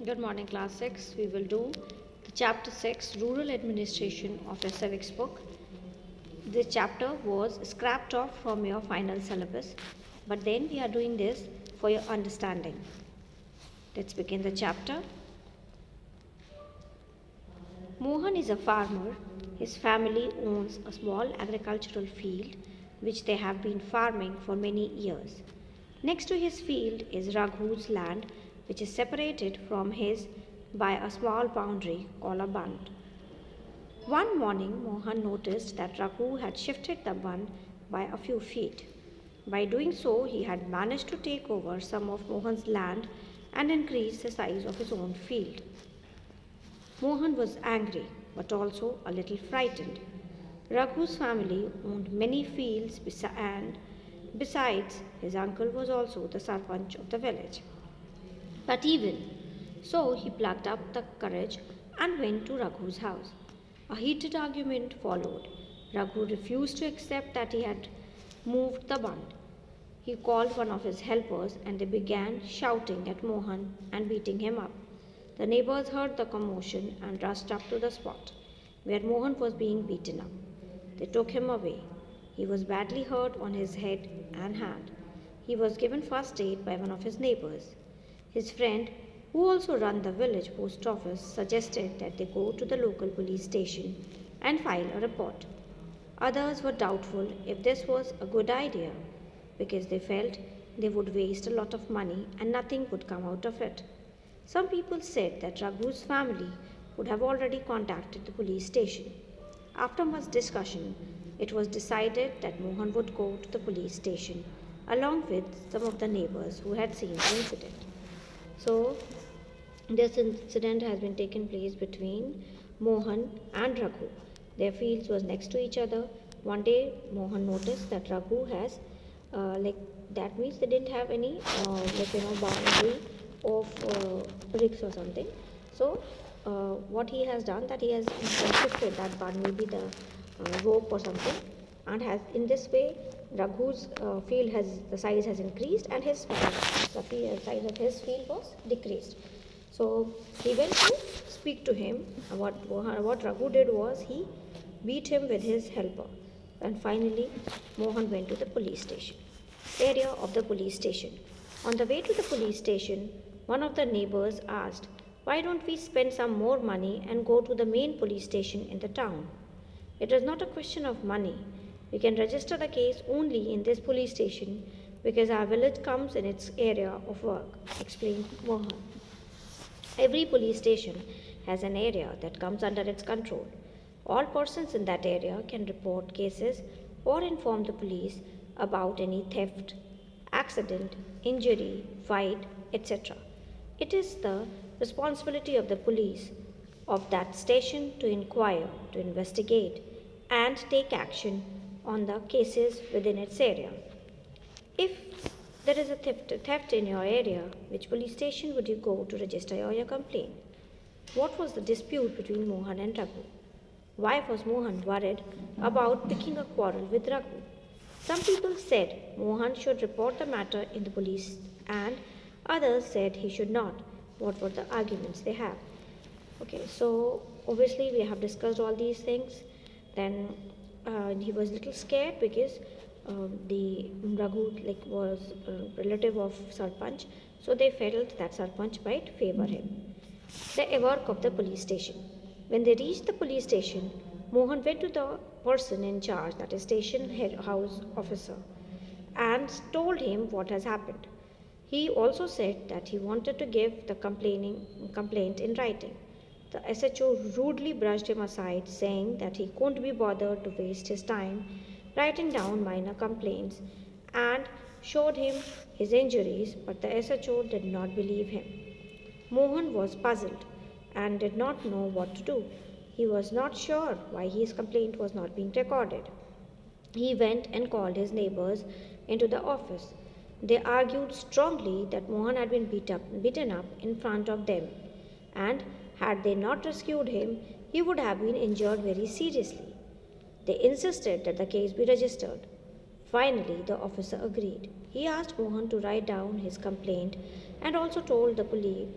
Good morning, class 6. We will do the chapter 6, Rural Administration of your Civics book. This chapter was scrapped off from your final syllabus, but then we are doing this for your understanding. Let's begin the chapter. Mohan is a farmer. His family owns a small agricultural field which they have been farming for many years. Next to his field is Raghu's land, which is separated from his by a small boundary called a bund. One morning, Mohan noticed that Raghu had shifted the bund by a few feet. By doing so, he had managed to take over some of Mohan's land and increase the size of his own field. Mohan was angry but also a little frightened. Raghu's family owned many fields and besides, his uncle was also the sarpanch of the village. But even so, he plucked up the courage and went to Raghu's house. A heated argument followed. Raghu refused to accept that he had moved the bund. He called one of his helpers and they began shouting at Mohan and beating him up. The neighbors heard the commotion and rushed up to the spot where Mohan was being beaten up. They took him away. He was badly hurt on his head and hand. He was given first aid by one of his neighbors. His friend, who also ran the village post office, suggested that they go to the local police station and file a report. Others were doubtful if this was a good idea because they felt they would waste a lot of money and nothing would come out of it. Some people said that Raghu's family would have already contacted the police station. After much discussion, it was decided that Mohan would go to the police station along with some of the neighbors who had seen the incident. So, this incident has been taken place between Mohan and Raghu. Their fields was next to each other. One day, Mohan noticed that Raghu has, that means they didn't have any, boundary of bricks or something. So, what he has done that he has shifted that part, maybe the rope or something, and has in this way Raghu's field has the size has increased and his the size of his field was decreased. So he went to speak to him. What Raghu did was he beat him with his helper, and finally Mohan went to the police station. Area of the police station. On the way to the police station, one of the neighbors asked, "Why don't we spend some more money and go to the main police station in the town?" "It is not a question of money. We can register the case only in this police station because our village comes in its area of work," explained Mohan. Every police station has an area that comes under its control. All persons in that area can report cases or inform the police about any theft, accident, injury, fight, etc. It is the responsibility of the police of that station to inquire, to investigate, and take action on the cases within its area. If there is a theft in your area, which police station would you go to register your complaint? What was the dispute between Mohan and Raghu? Why was Mohan worried about picking a quarrel with Raghu? Some people said Mohan should report the matter in the police and others said he should not. What were the arguments they have? Okay, so obviously we have discussed all these things. Then he was a little scared because the Raghu was a relative of Sarpanch, so they felt that Sarpanch might favor him. The work of the police station. When they reached the police station, Mohan went to the person in charge, that is station head house officer, and told him what has happened. He also said that he wanted to give the complaint in writing. The SHO rudely brushed him aside, saying that he couldn't be bothered to waste his time writing down minor complaints and showed him his injuries, but the SHO did not believe him. Mohan was puzzled and did not know what to do. He was not sure why his complaint was not being recorded. He went and called his neighbors into the office. They argued strongly that Mohan had been beaten up in front of them, and had they not rescued him, he would have been injured very seriously. They insisted that the case be registered. Finally, the officer agreed. He asked Mohan to write down his complaint and also told the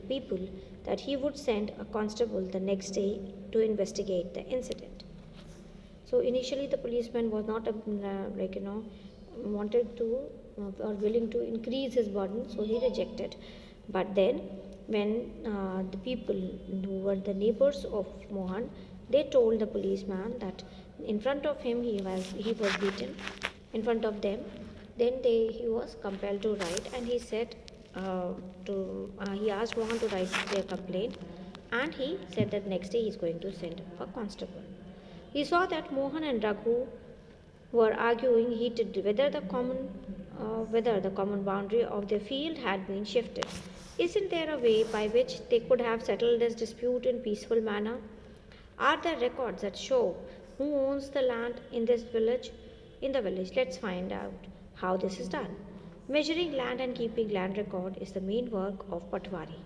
people that he would send a constable the next day to investigate the incident. So initially, the policeman was not wanted to or willing to increase his burden, so he rejected. But then, when the people who were the neighbors of Mohan, they told the policeman that in front of him he was beaten in front of them. Then he was compelled to write, and he said he asked Mohan to write their complaint, and he said that next day he is going to send a constable. He saw that Mohan and Raghu were arguing heatedly whether the common boundary of their field had been shifted. Isn't there a way by which they could have settled this dispute in peaceful manner? Are there records that show who owns the land in this village? In the village, let's find out how this is done. Measuring land and keeping land record is the main work of Patwari.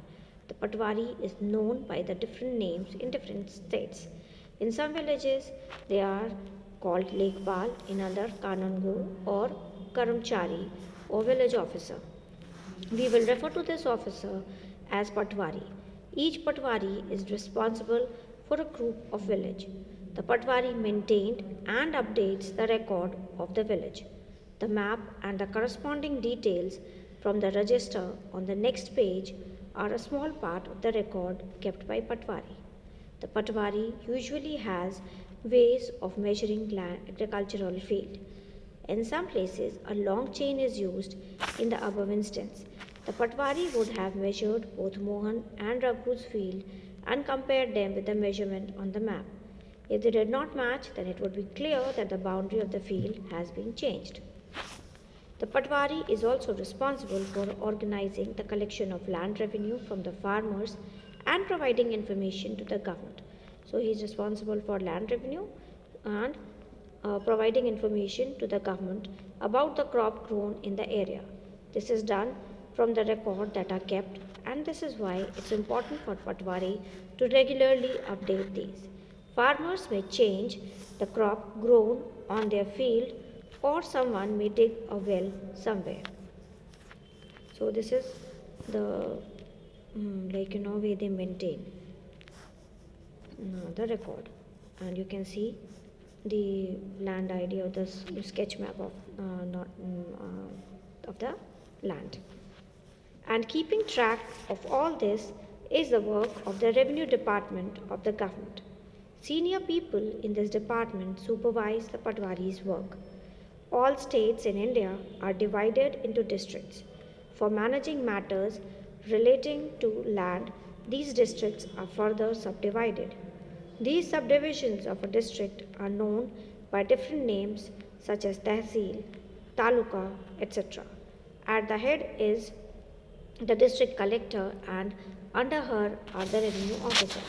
The Patwari is known by the different names in different states. In some villages, they are called Lekpal, in other Kanungo or Karamchari or village officer. We will refer to this officer as Patwari. Each Patwari is responsible for a group of village. The Patwari maintained and updates the record of the village. The map and the corresponding details from the register on the next page are a small part of the record kept by Patwari. The Patwari usually has ways of measuring land agricultural field. In some places, a long chain is used in the above instance. The Patwari would have measured both Mohan and Raghu's field and compared them with the measurement on the map. If they did not match, then it would be clear that the boundary of the field has been changed. The Patwari is also responsible for organizing the collection of land revenue from the farmers and providing information to the government. So he is responsible for land revenue and providing information to the government about the crop grown in the area. This is done from the record that are kept, and this is why it's important for Patwari to regularly update these. Farmers may change the crop grown on their field, or someone may dig a well somewhere. So this is the way they maintain the record, and you can see the land ID or the sketch map of of the land. And keeping track of all this is the work of the revenue department of the government. Senior people in this department supervise the Patwari's work. All states in India are divided into districts. For managing matters relating to land, these districts are further subdivided. These subdivisions of a district are known by different names such as Tehsil, Taluka, etc. At the head is the district collector, and under her are the revenue officer.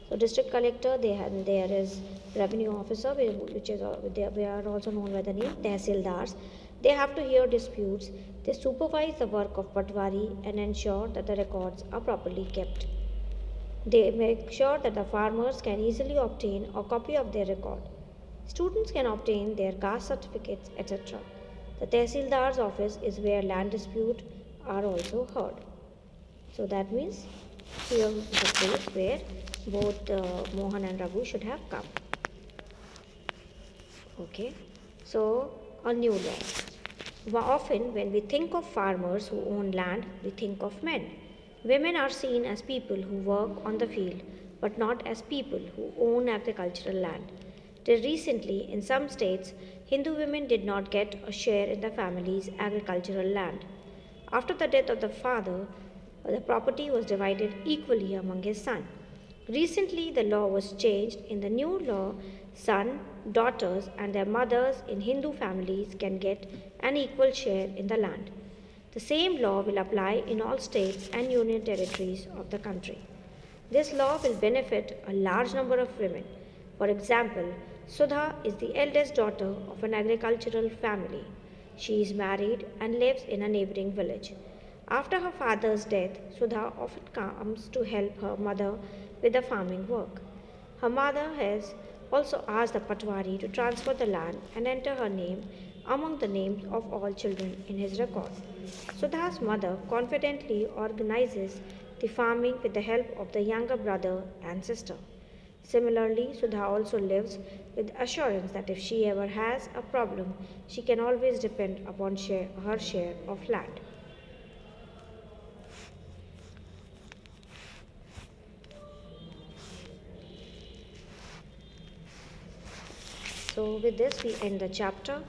So district collector, there is revenue officer, they are also known by the name Tehsildars. They have to hear disputes. They supervise the work of Patwari and ensure that the records are properly kept. They make sure that the farmers can easily obtain a copy of their record. Students can obtain their caste certificates, etc. The Tehsildar's office is where land disputes are also heard. So that means here is the place where both Mohan and Raghu should have come. Okay, so a new law. Often when we think of farmers who own land, we think of men. Women are seen as people who work on the field, but not as people who own agricultural land. Till recently, in some states, Hindu women did not get a share in the family's agricultural land. After the death of the father, the property was divided equally among his son. Recently, the law was changed. In the new law, son, daughters, and their mothers in Hindu families can get an equal share in the land. The same law will apply in all states and union territories of the country. This law will benefit a large number of women. For example, Sudha is the eldest daughter of an agricultural family. She is married and lives in a neighboring village. After her father's death, Sudha often comes to help her mother with the farming work. Her mother has also asked the Patwari to transfer the land and enter her name among the names of all children in his record. Sudha's mother confidently organizes the farming with the help of the younger brother and sister. Similarly, Sudha also lives with assurance that if she ever has a problem, she can always depend upon her share of land. So, with this, we end the chapter,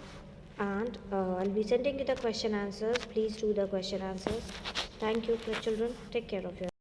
and I'll be sending you the question answers. Please do the question answers. Thank you, children. Take care of yourself.